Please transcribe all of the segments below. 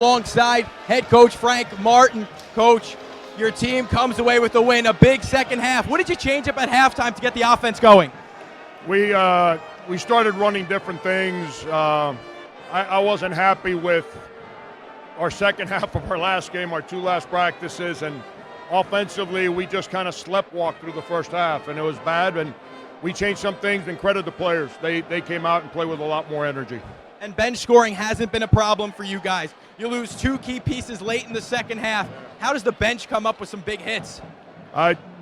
Alongside head coach Frank Martin. Coach, your team comes away with the win, a big second half. What did you change up at halftime to get the offense going? We started running different things. I wasn't happy with our second half of our last game, our two last practices, and offensively we just kind of sleptwalked through the first half, and it was bad, and we changed some things and credit the players. They came out and played with a lot more energy. And bench scoring hasn't been a problem for you guys. You lose two key pieces late in the second half. How does the bench come up with some big hits?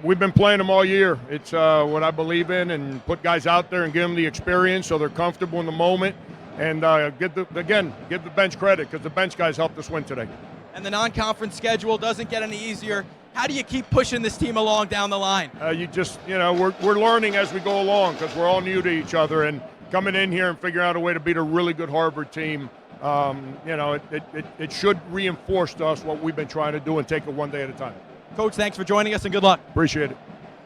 We've been playing them all year. It's what I believe in, and put guys out there and give them the experience so they're comfortable in the moment. And give the bench credit, because the bench guys helped us win today. And the non-conference schedule doesn't get any easier. How do you keep pushing this team along down the line? We're learning as we go along, because we're all new to each other, and coming in here and figuring out a way to beat a really good Harvard team, it should reinforce to us what we've been trying to do and take it one day at a time. Coach, thanks for joining us and good luck. Appreciate it.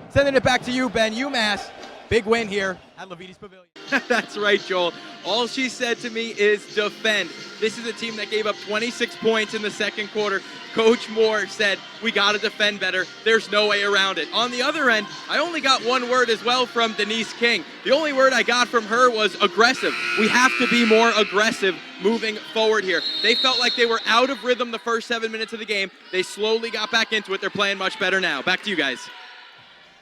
Sending it back to you, Ben. UMass, big win here at Levites Pavilion. That's right, Joel. All she said to me is defend. This is a team that gave up 26 points in the second quarter. Coach Moore said, we got to defend better. There's no way around it. On the other end, I only got one word as well from Denise King. The only word I got from her was aggressive. We have to be more aggressive moving forward here. They felt like they were out of rhythm the first 7 minutes of the game. They slowly got back into it. They're playing much better now. Back to you guys.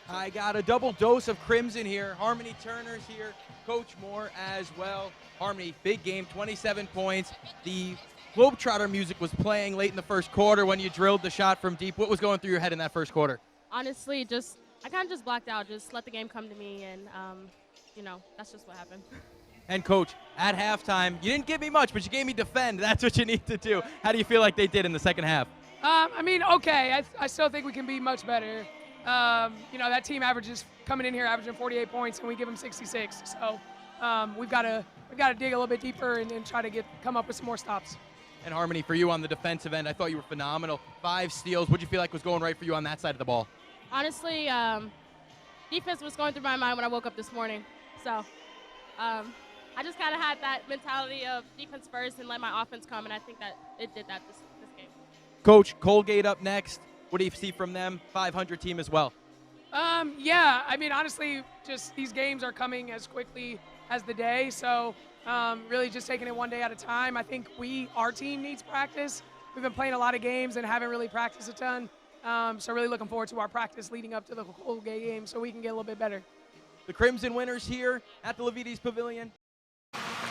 I got a double dose of Crimson here. Harmony Turner's here. Coach Moore as well. Harmony, big game, 27 points. The Globetrotter music was playing late in the first quarter when you drilled the shot from deep. What was going through your head in that first quarter? Honestly, I kind of just blacked out. Just let the game come to me, and, that's just what happened. And, Coach, at halftime, you didn't give me much, but you gave me defend. That's what you need to do. How do you feel like they did in the second half? Okay. I still think we can be much better. That team coming in here averaging 48 points, and we give them 66. So we've got to dig a little bit deeper and try to come up with some more stops. And Harmony, for you on the defensive end, I thought you were phenomenal. 5 steals. What did you feel like was going right for you on that side of the ball? Honestly, defense was going through my mind when I woke up this morning. So I just kind of had that mentality of defense first and let my offense come, and I think that it did that this game. Coach, Colgate up next. What do you see from them? 500 team as well. Honestly, just these games are coming as quickly as the day, so really just taking it one day at a time. I think our team needs practice. We've been playing a lot of games and haven't really practiced a ton, so really looking forward to our practice leading up to the Colgate game so we can get a little bit better. The Crimson winners here at the Levites Pavilion.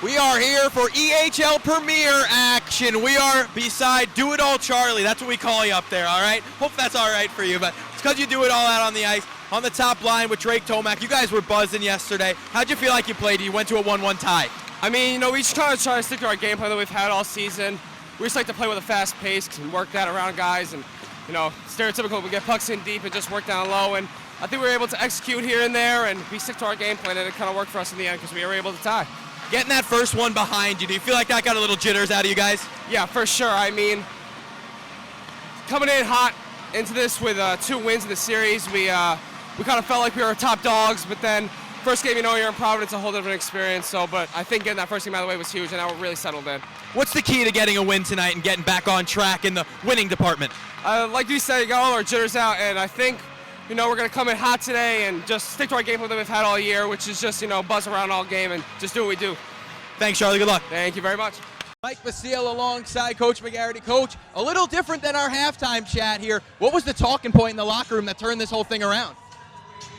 We are here for EHL Premier action. We are beside Do It All Charlie. That's what we call you up there, all right? Hope that's all right for you, but it's because you do it all out on the ice. On the top line with Drake Tomac. You guys were buzzing yesterday. How'd you feel like you played? You went to a 1-1 tie. We just try to stick to our game plan that we've had all season. We just like to play with a fast pace and work that around guys. And, stereotypical, we get pucks in deep and just work down low. And I think we were able to execute here and there and we stick to our game plan, and it kind of worked for us in the end because we were able to tie. Getting that first one behind you, do you feel like that got a little jitters out of you guys? Yeah, for sure. Coming in hot into this with 2 wins in the series, we kind of felt like we were top dogs, but then first game, you're in Providence, a whole different experience. But I think getting that first game out of the way was huge, and now we're really settled in. What's the key to getting a win tonight and getting back on track in the winning department? Like you said, you got all our jitters out, and I think, we're going to come in hot today and just stick to our game plan that we've had all year, which is just, buzz around all game and just do what we do. Thanks, Charlie. Good luck. Thank you very much. Mike Basile alongside Coach McGarity. Coach, a little different than our halftime chat here. What was the talking point in the locker room that turned this whole thing around?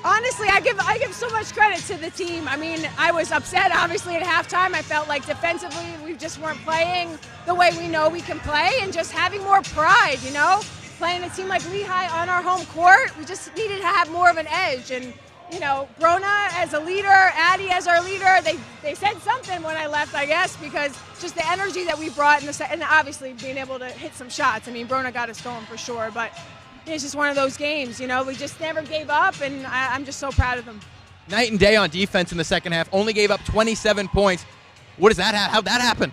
Honestly, I give so much credit to the team. I was upset, obviously, at halftime. I felt like defensively we just weren't playing the way we know we can play, and just having more pride, Playing a team like Lehigh on our home court, we just needed to have more of an edge. And, Brona as a leader, Addie as our leader, they said something when I left, I guess, because just the energy that we brought and obviously being able to hit some shots. Brona got us going for sure, but it's just one of those games, we just never gave up, and I'm just so proud of them. Night and day on defense in the second half, only gave up 27 points. What does that how'd that happen?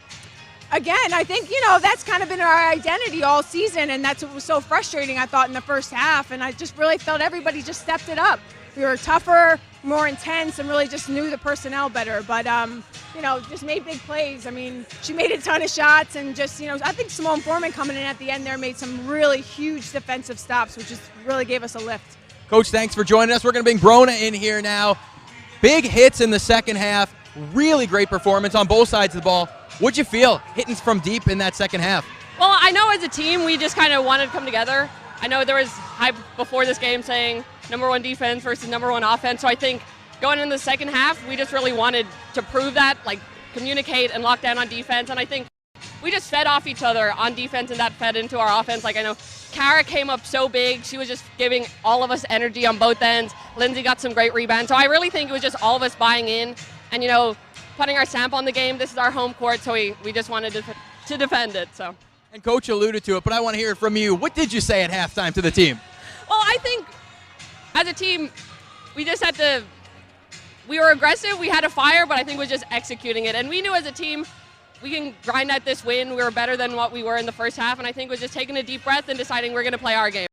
Again, I think, that's kind of been our identity all season, and that's what was so frustrating, I thought, in the first half, and I just really felt everybody just stepped it up. We were tougher, more intense, and really just knew the personnel better. But, just made big plays. I mean, she made a ton of shots and just, I think Simone Foreman coming in at the end there made some really huge defensive stops, which just really gave us a lift. Coach, thanks for joining us. We're going to bring Brona in here now. Big hits in the second half. Really great performance on both sides of the ball. What'd you feel hitting from deep in that second half? Well, I know as a team we just kind of wanted to come together. I know there was hype before this game saying #1 defense versus #1 offense. So I think going into the second half, we just really wanted to prove that, like communicate and lock down on defense. And I think we just fed off each other on defense, and that fed into our offense. Like I know Kara came up so big. She was just giving all of us energy on both ends. Lindsay got some great rebounds. So I really think it was just all of us buying in and, putting our stamp on the game. This is our home court, so we just wanted to defend it. So. And Coach alluded to it, but I want to hear it from you. What did you say at halftime to the team? Well, I think as a team, we just had to – we were aggressive. We had a fire, but I think we're just executing it. And we knew as a team we can grind at this win. We were better than what we were in the first half, and I think we're just taking a deep breath and deciding we're going to play our game.